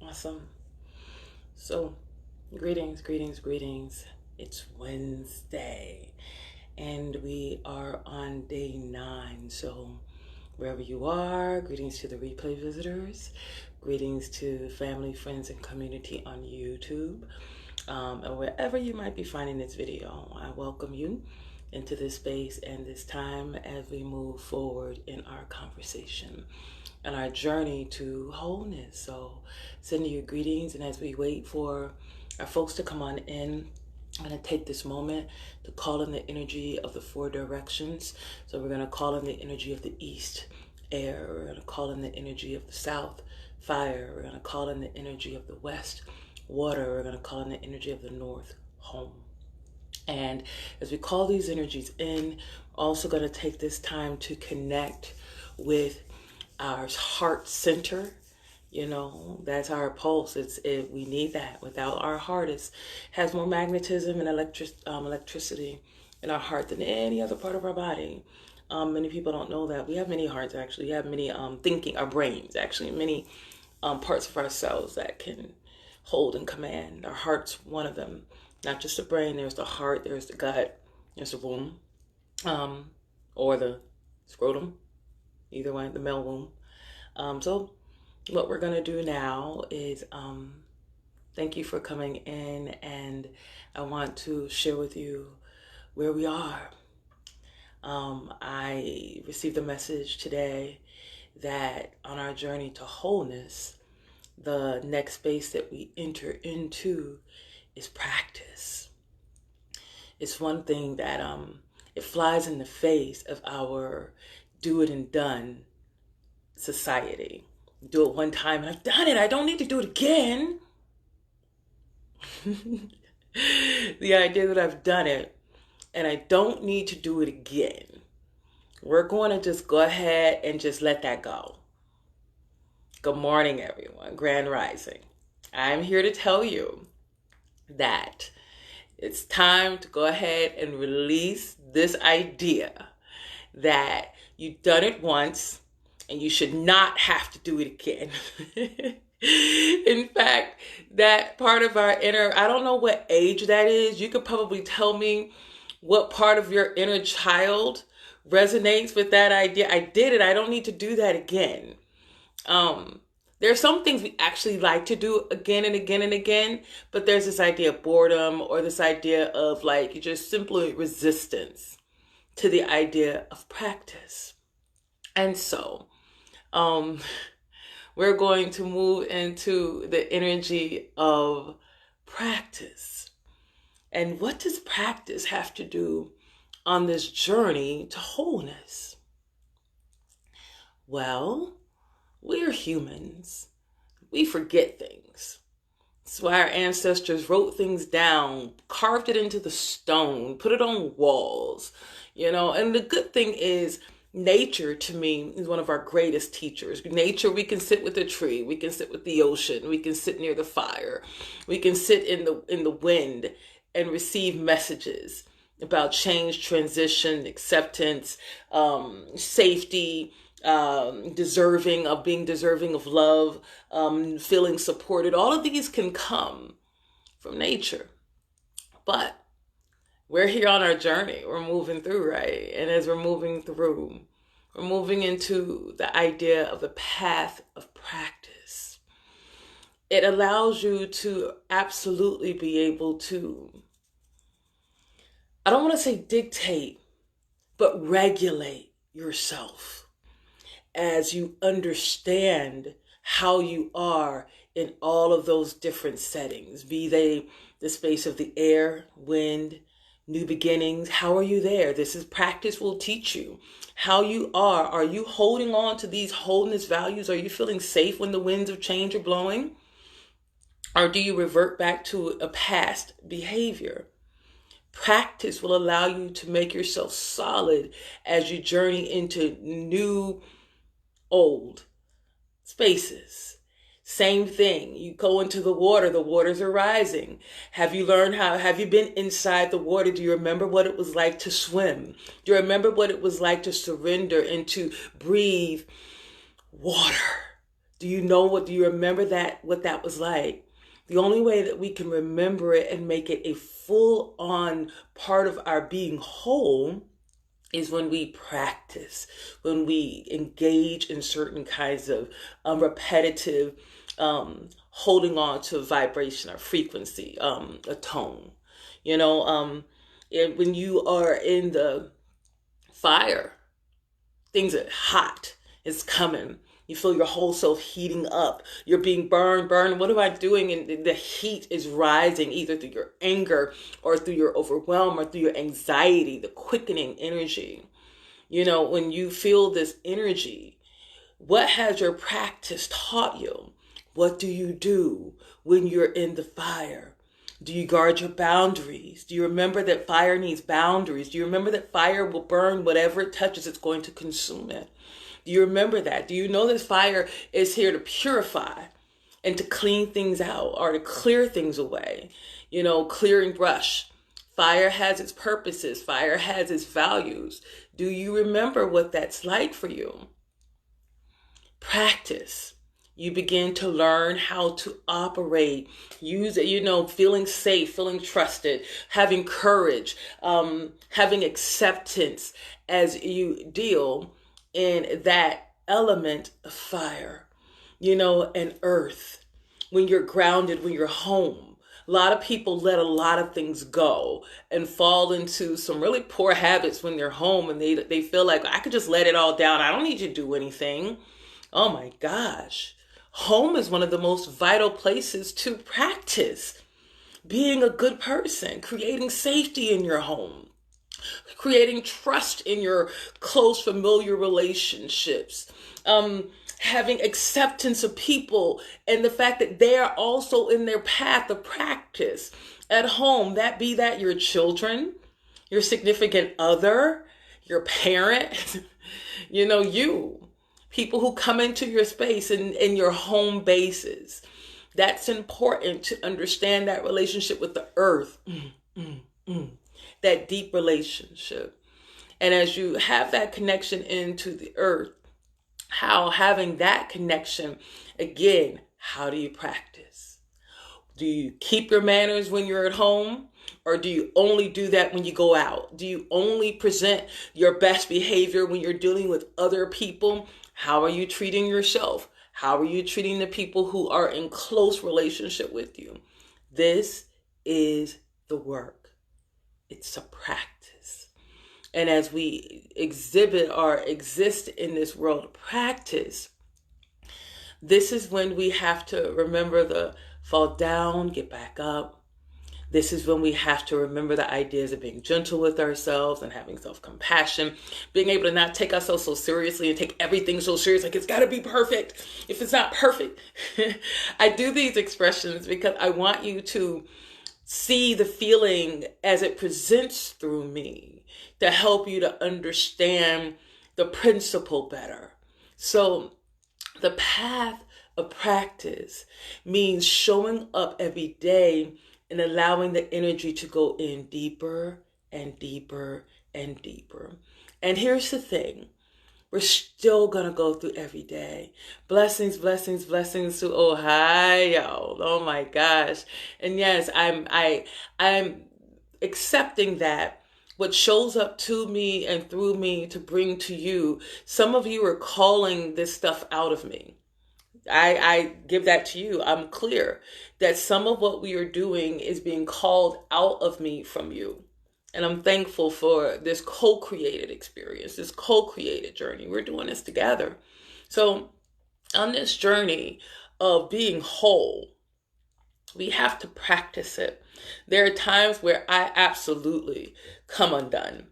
Awesome. So, greetings, greetings, greetings. It's Wednesday, and we are on day 9. So, wherever you are, greetings to the replay visitors, greetings to family, friends, and community on YouTube, and wherever you might be finding this video. I welcome you into this space and this time as we move forward in our conversation and our journey to wholeness. So sending you greetings, and as we wait for our folks to come on in, I'm going to take this moment to call in the energy of the 4 directions. So we're going to call in the energy of the east, air. We're going to call in the energy of the south, fire. We're going to call in the energy of the west, water. We're going to call in the energy of the north, home. And as we call these energies in, we're also going to take this time to connect with our heart center. That's our pulse. We need that. Without our heart, it has more magnetism and electricity in our heart than any other part of our body. Many people don't know that. We have many hearts, actually. We have many our brains, actually, many parts of ourselves that can hold and command. Our heart's one of them. Not just the brain. There's the heart, there's the gut, there's the womb, or the scrotum. Either way, the male womb. So what we're going to do now is thank you for coming in, and I want to share with you where we are. I received a message today that on our journey to wholeness, the next space that we enter into is practice. It's one thing that it flies in the face of our do it and done society. Do it one time and I've done it. I don't need to do it again. The idea that I've done it and I don't need to do it again. We're going to just go ahead and just let that go. Good morning, everyone. Grand Rising. I'm here to tell you that it's time to go ahead and release this idea that you've done it once and you should not have to do it again. In fact, that part of our inner, I don't know what age that is. You could probably tell me what part of your inner child resonates with that idea. I did it. I don't need to do that again. There are some things we actually like to do again and again and again, but there's this idea of boredom or this idea of just simply resistance to the idea of practice. And so, we're going to move into the energy of practice. And what does practice have to do on this journey to wholeness? Well, we're humans. We forget things. That's why our ancestors wrote things down, carved it into the stone, put it on walls, and the good thing is nature, to me, is one of our greatest teachers. Nature, we can sit with a tree, we can sit with the ocean, we can sit near the fire, we can sit in the wind and receive messages about change, transition, acceptance, safety, being deserving of love, feeling supported. All of these can come from nature. But we're here on our journey. We're moving through, right? And as we're moving through, we're moving into the idea of the path of practice. It allows you to absolutely be able to, I don't want to say dictate, but regulate yourself as you understand how you are in all of those different settings, be they the space of the air, wind, new beginnings. How are you there? This is practice will teach you how you are. Are you holding on to these wholeness values? Are you feeling safe when the winds of change are blowing? Or do you revert back to a past behavior? Practice will allow you to make yourself solid as you journey into new, old spaces. Same thing. You go into the waters are rising. Have you been inside the water? Do you remember what it was like to swim? Do you remember what it was like to surrender and to breathe water? Do you remember what that was like? The only way that we can remember it and make it a full on part of our being whole is when we practice, when we engage in certain kinds of repetitive holding on to vibration or frequency, a tone. When you are in the fire, things are hot, it's coming. You feel your whole self heating up. You're being burned. What am I doing? And the heat is rising either through your anger or through your overwhelm or through your anxiety, the quickening energy. When you feel this energy, what has your practice taught you? What do you do when you're in the fire? Do you guard your boundaries? Do you remember that fire needs boundaries? Do you remember that fire will burn whatever it touches, it's going to consume it? Do you remember that? Do you know this fire is here to purify and to clean things out or to clear things away? Clear and brush. Fire has its purposes. Fire has its values. Do you remember what that's like for you? Practice. You begin to learn how to operate, use it, feeling safe, feeling trusted, having courage, having acceptance as you deal in that element of fire, and earth. When you're grounded, when you're home, a lot of people let a lot of things go and fall into some really poor habits when they're home, and they feel like, I could just let it all down. I don't need to do anything. Oh my gosh. Home is one of the most vital places to practice being a good person, creating safety in your home, creating trust in your close familiar relationships, having acceptance of people and the fact that they are also in their path of practice at home. That your children, your significant other, your parent, people who come into your space and your home bases. That's important to understand that relationship with the earth, that deep relationship. And as you have that connection into the earth, how having that connection, again, how do you practice? Do you keep your manners when you're at home? Or do you only do that when you go out? Do you only present your best behavior when you're dealing with other people? How are you treating yourself? How are you treating the people who are in close relationship with you? This is the work. It's a practice. And as we exhibit or exist in this world of practice, this is when we have to remember the fall down, get back up. This is when we have to remember the ideas of being gentle with ourselves and having self-compassion, being able to not take ourselves so seriously and take everything so serious, like it's got to be perfect. If it's not perfect, I do these expressions because I want you to see the feeling as it presents through me to help you to understand the principle better. So the path of practice means showing up every day and allowing the energy to go in deeper and deeper and deeper. And here's the thing. We're still going to go through every day. Blessings, blessings, blessings to Ohio. Oh my gosh. And yes, I'm accepting that what shows up to me and through me to bring to you, some of you are calling this stuff out of me. I give that to you. I'm clear that some of what we are doing is being called out of me from you. And I'm thankful for this co-created experience, this co-created journey. We're doing this together. So on this journey of being whole, we have to practice it. There are times where I absolutely come undone.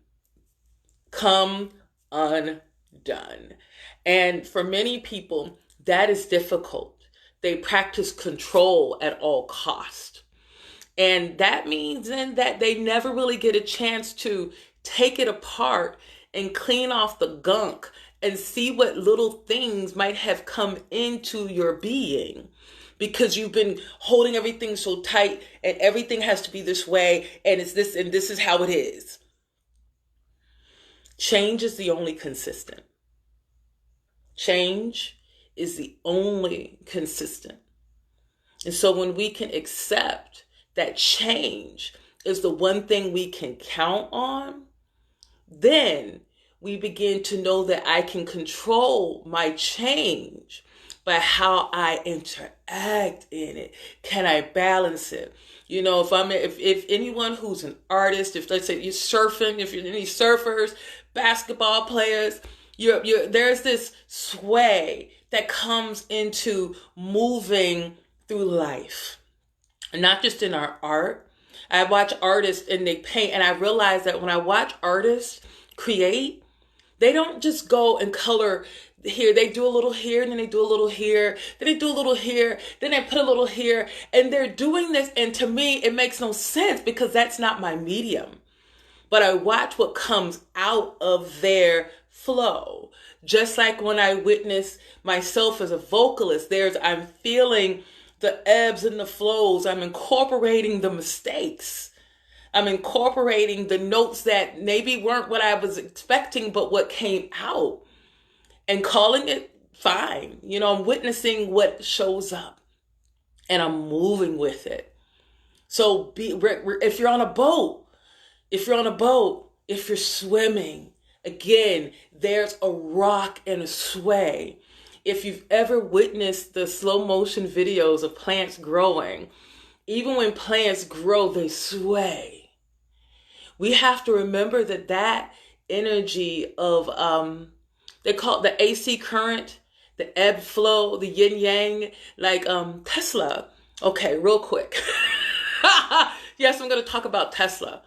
And for many people, that is difficult. They practice control at all cost. And that means then that they never really get a chance to take it apart and clean off the gunk and see what little things might have come into your being, because you've been holding everything so tight and everything has to be this way and it's this and this is how it is. Change is the only consistent. Change is the only consistent. And so when we can accept that change is the one thing we can count on, then we begin to know that I can control my change by how I interact in it. Can I balance it? You know, if anyone who's an artist, if let's say you're surfing, if you're any surfers, basketball players, there's this sway that comes into moving through life, and not just in our art. I watch artists and they paint, and I realize that when I watch artists create, they don't just go and color here. They do a little here, and then they do a little here, then they do a little here, then they put a little here, and they're doing this, and to me, it makes no sense because that's not my medium. But I watch what comes out of their flow. Just like when I witness myself as a vocalist, I'm feeling the ebbs and the flows. I'm incorporating the mistakes. I'm incorporating the notes that maybe weren't what I was expecting, but what came out, and calling it fine. You know, I'm witnessing what shows up and I'm moving with it. So if you're on a boat, if you're swimming, again, there's a rock and a sway. If you've ever witnessed the slow motion videos of plants growing, even when plants grow, they sway. We have to remember that energy of, they call it the AC current, the ebb flow, the yin yang, like Tesla. Okay, real quick. Yes, I'm going to talk about Tesla.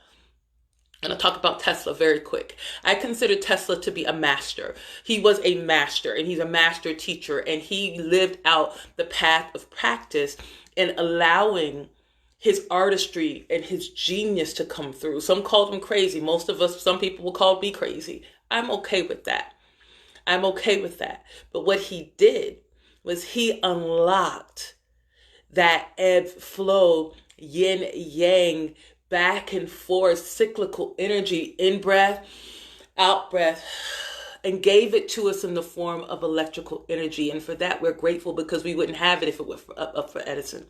I'm going to talk about Tesla very quick. I consider Tesla to be a master. He was a master, and he's a master teacher, and he lived out the path of practice and allowing his artistry and his genius to come through. Some called him crazy. Some people will call me crazy. I'm okay with that. But what he did was he unlocked that ebb flow, yin yang, back and forth, cyclical energy, in breath, out breath, and gave it to us in the form of electrical energy. And for that, we're grateful, because we wouldn't have it if it were up for Edison.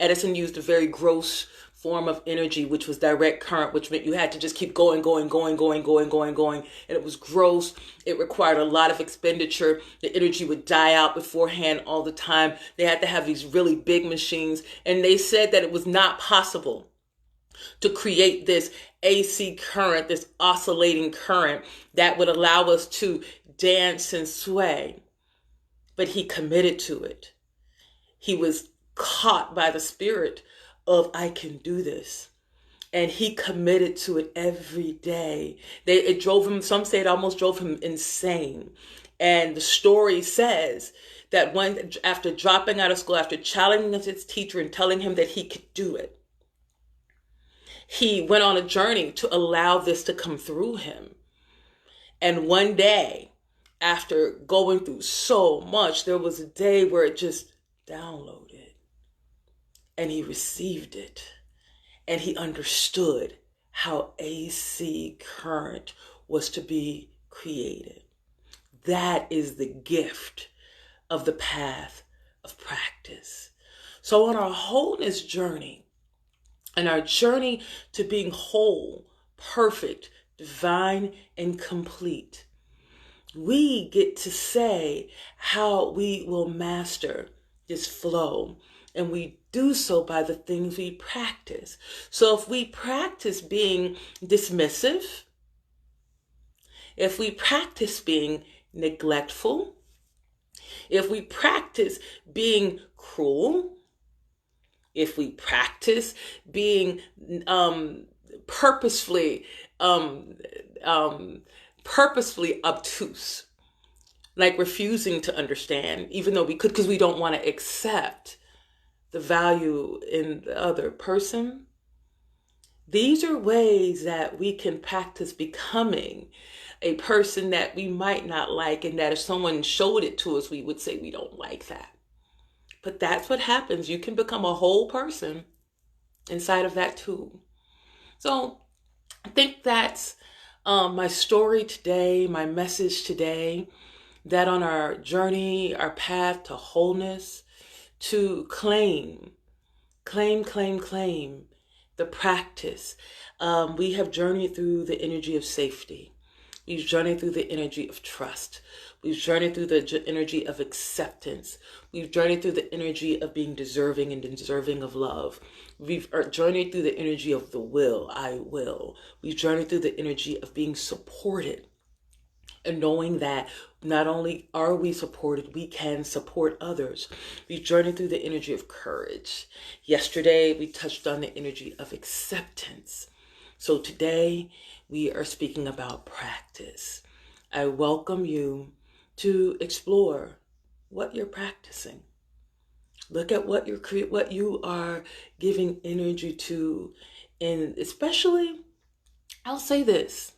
Edison used a very gross form of energy, which was direct current, which meant you had to just keep going. And it was gross. It required a lot of expenditure. The energy would die out beforehand all the time. They had to have these really big machines. And they said that it was not possible to create this AC current, this oscillating current that would allow us to dance and sway. But he committed to it. He was caught by the spirit of, I can do this. And he committed to it every day. It drove him, some say it almost drove him insane. And the story says that after dropping out of school, after challenging his teacher and telling him that he could do it, he went on a journey to allow this to come through him. And one day, after going through so much, there was a day where it just downloaded. And he received it. And he understood how AC current was to be created. That is the gift of the path of practice. So on our wholeness journey, and our journey to being whole, perfect, divine, and complete, we get to say how we will master this flow. And we do so by the things we practice. So if we practice being dismissive, if we practice being neglectful, if we practice being cruel, if we practice being purposefully obtuse, like refusing to understand, even though we could, because we don't want to accept the value in the other person. These are ways that we can practice becoming a person that we might not like, and that if someone showed it to us, we would say we don't like that. But that's what happens. You can become a whole person inside of that too. So I think that's my story today, my message today, that on our journey, our path to wholeness, to claim the practice. We have journeyed through the energy of safety. We've journeyed through the energy of trust. We've journeyed through the energy of acceptance. We've journeyed through the energy of being deserving and deserving of love. We've journeyed through the energy of the will, I will. We've journeyed through the energy of being supported and knowing that not only are we supported, we can support others. We've journeyed through the energy of courage. Yesterday, we touched on the energy of acceptance. So today, we are speaking about practice. I welcome you to explore what you're practicing. Look at what you are giving energy to, and especially, I'll say this.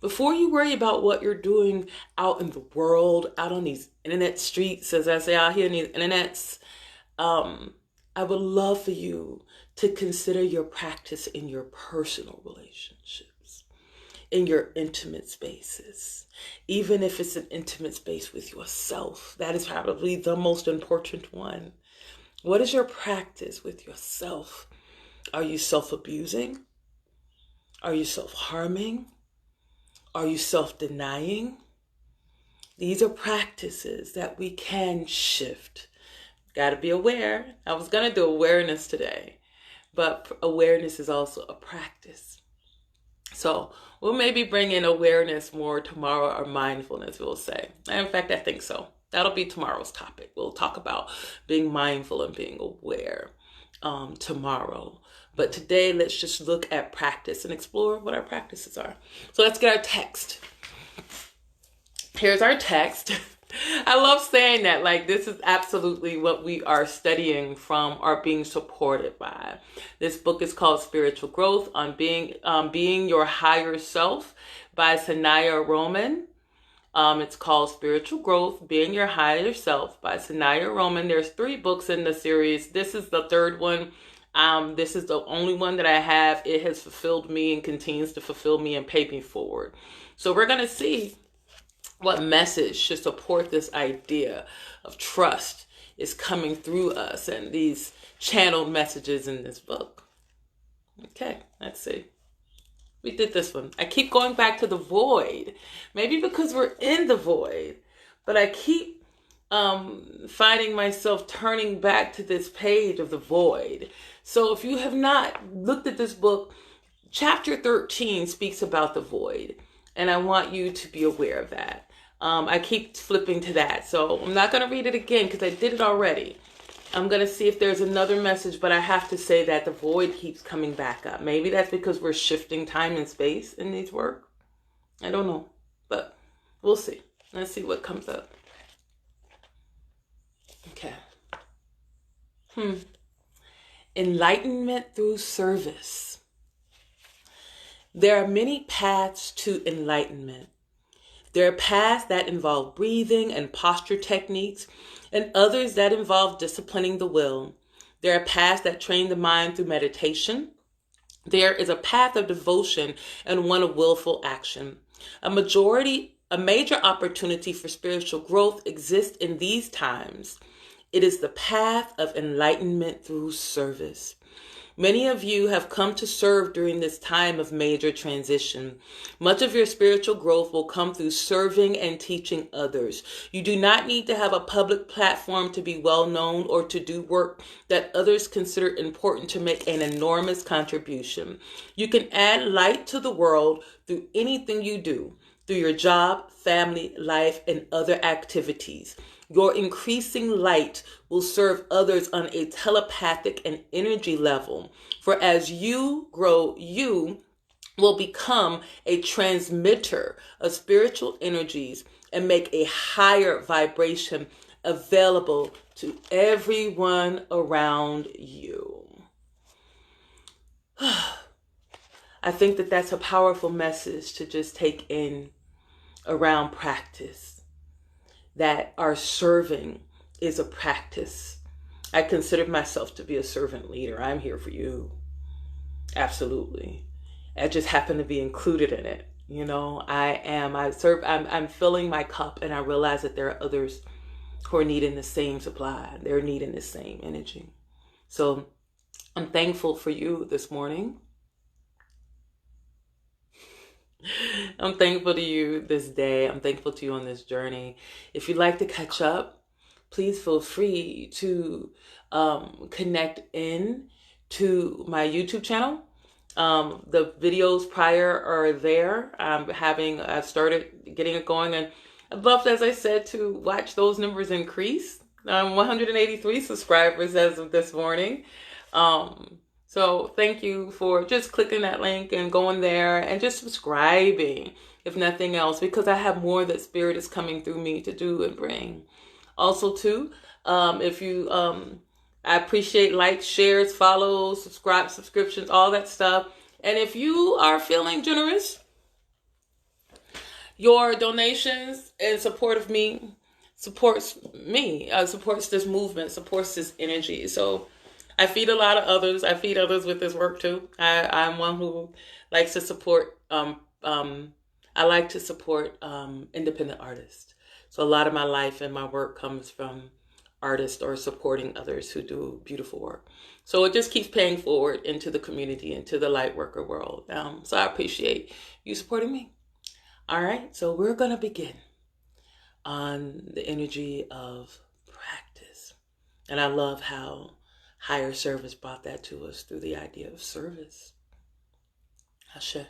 Before you worry about what you're doing out in the world, out on these internet streets, as I say out here in these internets, I would love for you to consider your practice in your personal relationships, in your intimate spaces. Even if it's an intimate space with yourself, that is probably the most important one. What is your practice with yourself? Are you self-abusing? Are you self-harming? Are you self-denying? These are practices that we can shift. Got to be aware. I was going to do awareness today, but awareness is also a practice. So we'll maybe bring in awareness more tomorrow, or mindfulness, we'll say. In fact, I think so. That'll be tomorrow's topic. We'll talk about being mindful and being aware tomorrow. But today, let's just look at practice and explore what our practices are. So let's get our text. Here's our text. I love saying that, like, this is absolutely what we are studying from or being supported by. This book is called Spiritual Growth on Being Your Higher Self by Sanahara Ama. It's called Spiritual Growth, Being Your Higher Self by Sanahara Ama. There's 3 books in the series. This is the 3rd one. This is the only one that I have. It has fulfilled me and continues to fulfill me and pay me forward. So we're going to see what message should support this idea of trust is coming through us and these channeled messages in this book. Okay, let's see. We did this one. I keep going back to the void. Maybe because we're in the void, but I keep finding myself turning back to this page of the void. So if you have not looked at this book, chapter 13 speaks about the void, and I want you to be aware of that. I keep flipping to that, so I'm not going to read it again because I did it already. I'm going to see if there's another message, but I have to say that the void keeps coming back up. Maybe that's because we're shifting time and space in these work. I don't know, but we'll see. Let's see what comes up. Okay. Enlightenment through service. There are many paths to enlightenment. There are paths that involve breathing and posture techniques, and others that involve disciplining the will. There are paths that train the mind through meditation. There is a path of devotion and one of willful action. A major opportunity for spiritual growth exists in these times. It is the path of enlightenment through service. Many of you have come to serve during this time of major transition. Much of your spiritual growth will come through serving and teaching others. You do not need to have a public platform to be well known or to do work that others consider important to make an enormous contribution. You can add light to the world through anything you do, through your job, family, life, and other activities. Your increasing light will serve others on a telepathic and energy level. For as you grow, you will become a transmitter of spiritual energies and make a higher vibration available to everyone around you. I think that that's a powerful message to just take in around practice. That our serving is a practice. I consider myself to be a servant leader. I'm here for you. Absolutely. I just happen to be included in it. You know, I'm filling my cup, and I realize that there are others who are needing the same supply. They're needing the same energy. So I'm thankful for you this morning. I'm thankful to you this day. I'm thankful to you on this journey. If you'd like to catch up, please feel free to connect in to my YouTube channel. The videos prior are there. I've started getting it going, and I'd love, as I said, to watch those numbers increase. 183 subscribers as of this morning. So thank you for just clicking that link and going there and just subscribing, if nothing else, because I have more that Spirit is coming through me to do and bring. Also, too, if you, I appreciate likes, shares, follows, subscriptions, all that stuff. And if you are feeling generous, your donations and support of me supports this movement, supports this energy. So I feed a lot of others. I feed others with this work too. I'm one who likes to support, I like to support independent artists. So a lot of my life and my work comes from artists or supporting others who do beautiful work. So it just keeps paying forward into the community, into the light worker world. So I appreciate you supporting me. All right, so we're going to begin on the energy of practice. And I love how higher service brought that to us through the idea of service. Ashe.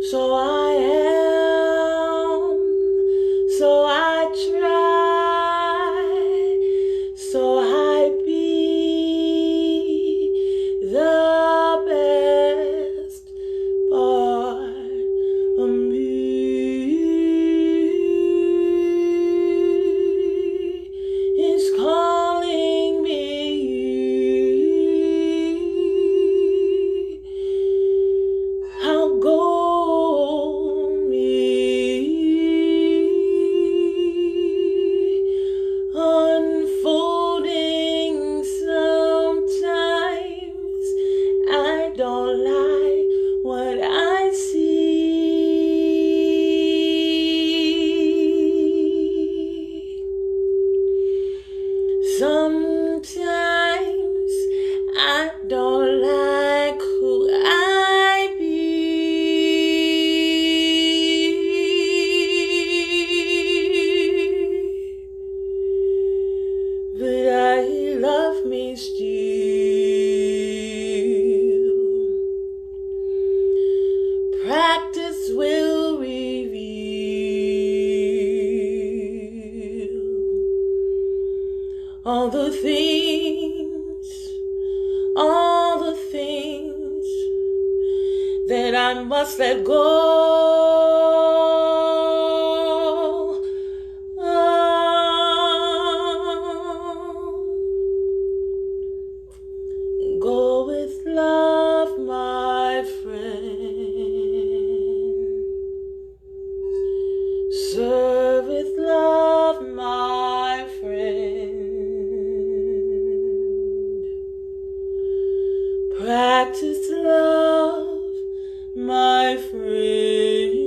So I am, so I all the things that I must let go. Go with love, my friend. Serve with love, my friend. Practice love, my friend.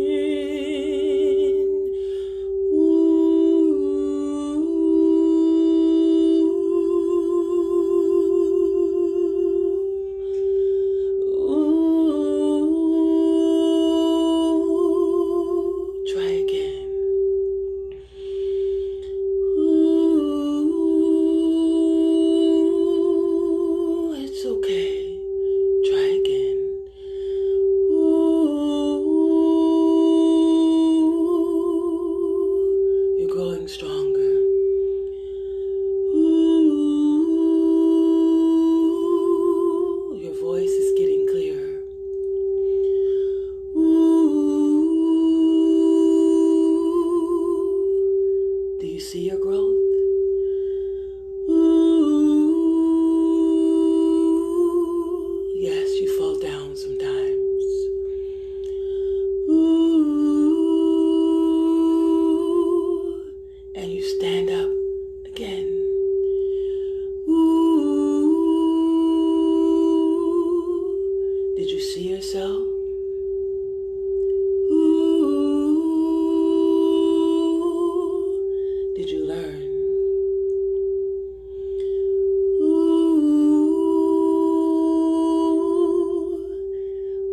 See your growth? Ooh, yes, you fall down sometimes. Ooh, and you stand up again. Ooh, did you see yourself? Did you learn? Ooh,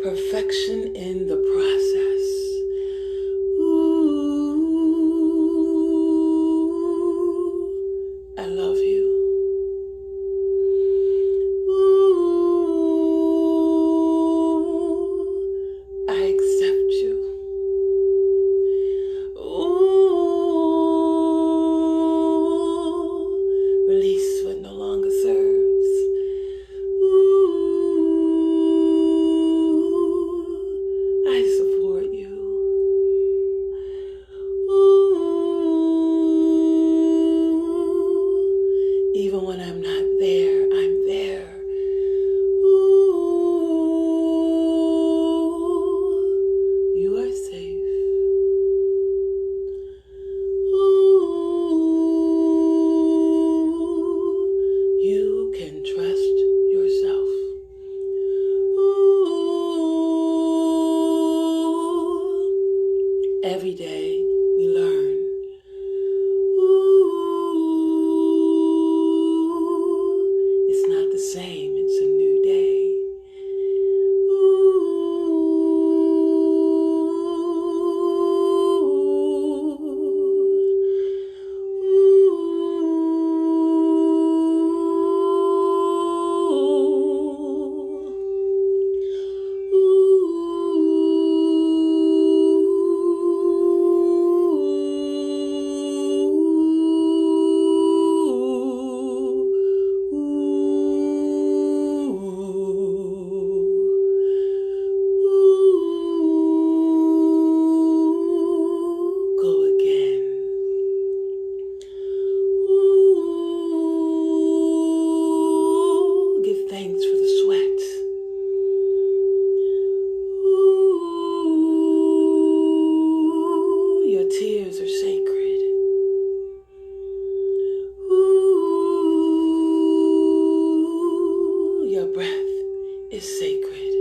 perfection in the process. Ooh, I love you. Ooh, I accept you. Release what no longer serves. Ooh, I support you. Ooh, even when I'm not there, I'm there. Ooh, you are safe. You can trust yourself. Ooh, every day we learn. Ooh, it's not the same, it's a new day. Is sacred.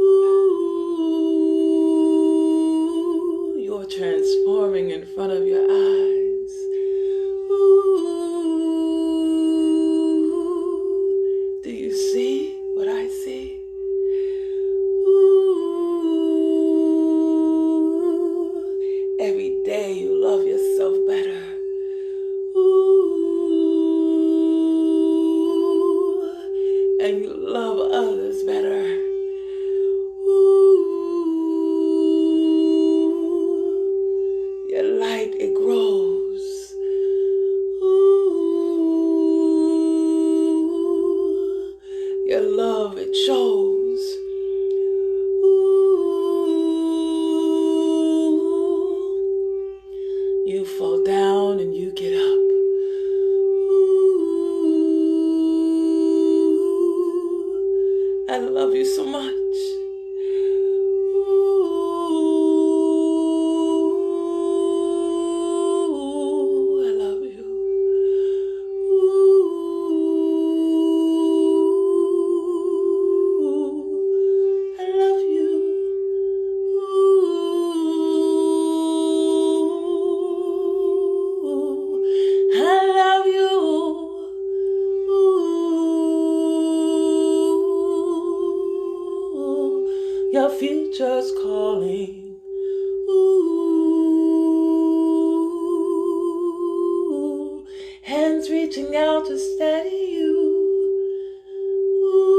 Ooh, you're transforming in front of your eyes. Ooh, do you see what I see? Ooh, every day you love yourself better. Ooh, and you love others better. Ooh, your light, it grows. Ooh, You fall down and you get up. I love you so much. I love you. I love you. I love you. Your future's calling. Ooh, hands reaching out to steady you. Ooh,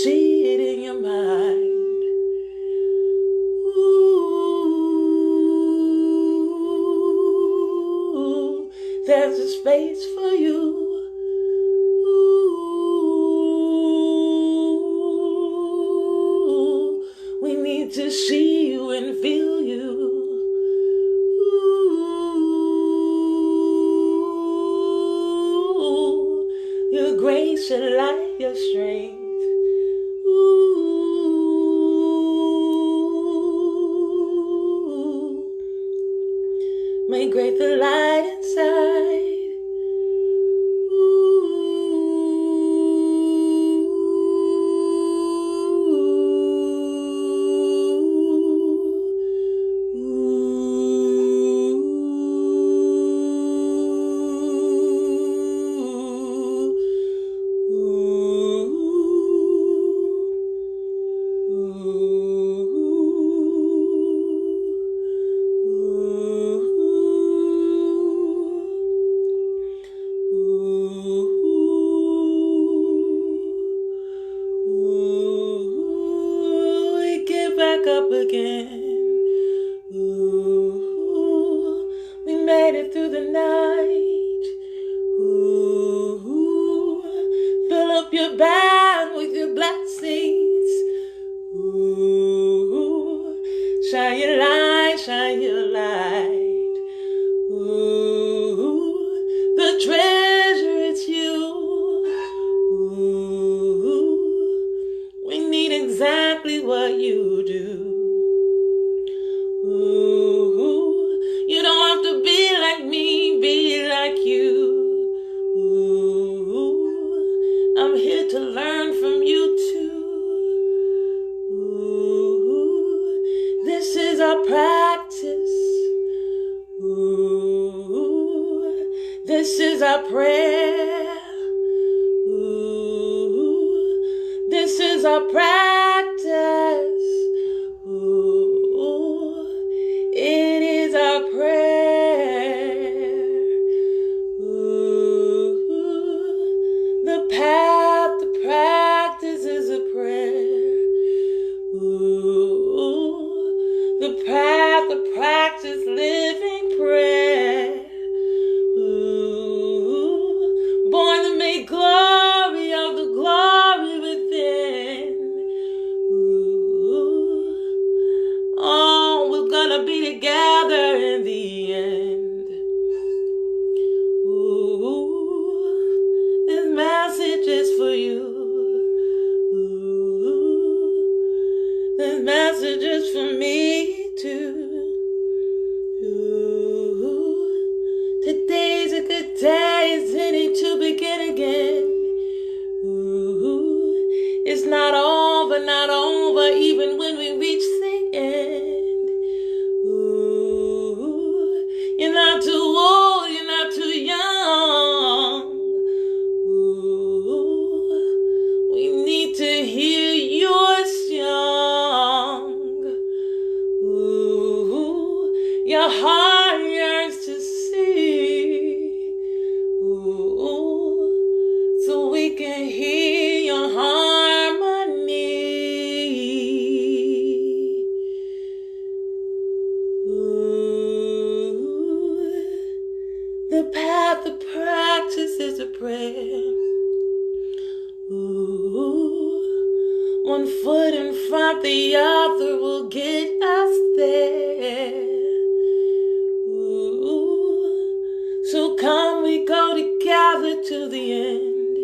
see it in your mind. Ooh, there's a space for you. We need to see you and feel you. Ooh, your grace, your light, your strength. Ooh, make great the light inside. Back up again. Ooh, we made it through the night. Ooh, fill up your bag with your blessings. Ooh, shine your light, shine your light. Ooh, the treasure is you. Ooh, we need exactly what you do. Ooh, you don't have to be like me, be like you. Ooh, I'm here to learn from you too. Ooh, this is our practice. Ooh, this is our prayer. Ooh, this is our practice. It is our prayer. Ooh, the path, the practice is a prayer. Ooh, the path, the practice, living prayer. Ooh, born to make glory of the glory within. Oh, we're gonna be together in the end. Ooh, this message is for you. Ooh, this message is for me too. Ooh, today's a good day, isn't it, to begin again? Ooh, it's not over, not over, even when we reach the end. Ooh, you're not too old, you're not too young. Ooh, we need to hear your song. Ooh, your heart yearns to see. Ooh, so we can hear your harmony. The path of practice is a prayer. Ooh, One foot in front, the other will get us there. Ooh. So come, we go together to the end.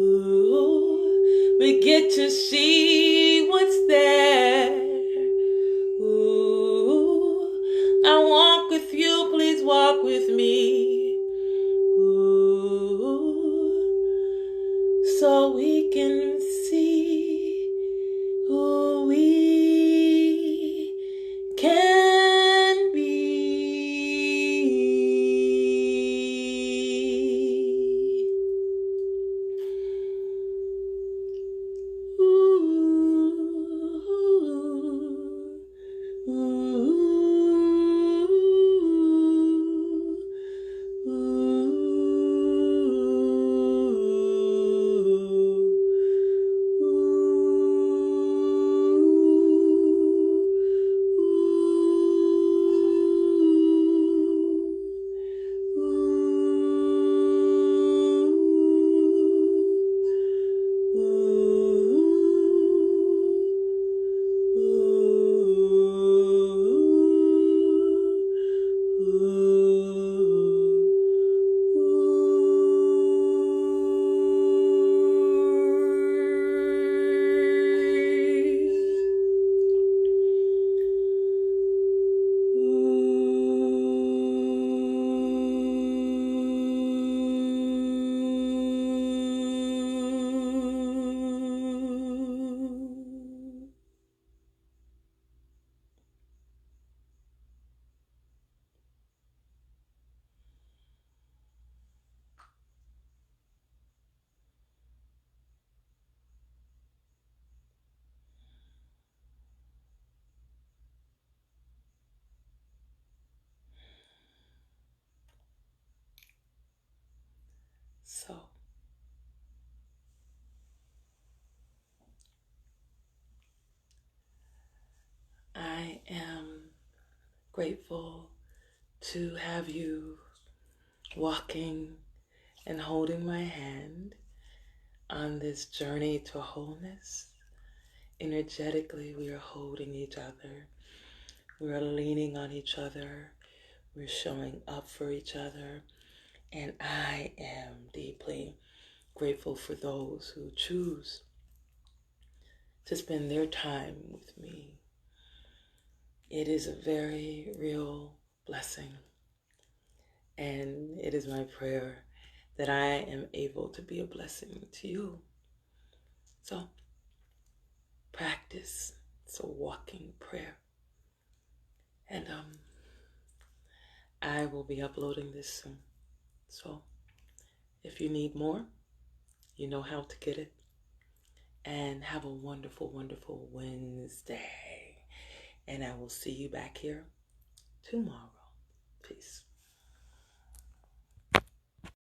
Ooh. We get to see what's there. Ooh. I walk with you, please walk with me. Ooh. So we can see who we can be. Ooh, ooh, So, I am grateful to have you walking and holding my hand on this journey to wholeness. Energetically, we are holding each other. We are leaning on each other. We're showing up for each other. And I am deeply grateful for those who choose to spend their time with me. It is a very real blessing. And it is my prayer that I am able to be a blessing to you. So, practice. It's a walking prayer. And I will be uploading this soon. So, if you need more, you know how to get it. And have a wonderful, wonderful Wednesday. And I will see you back here tomorrow. Peace.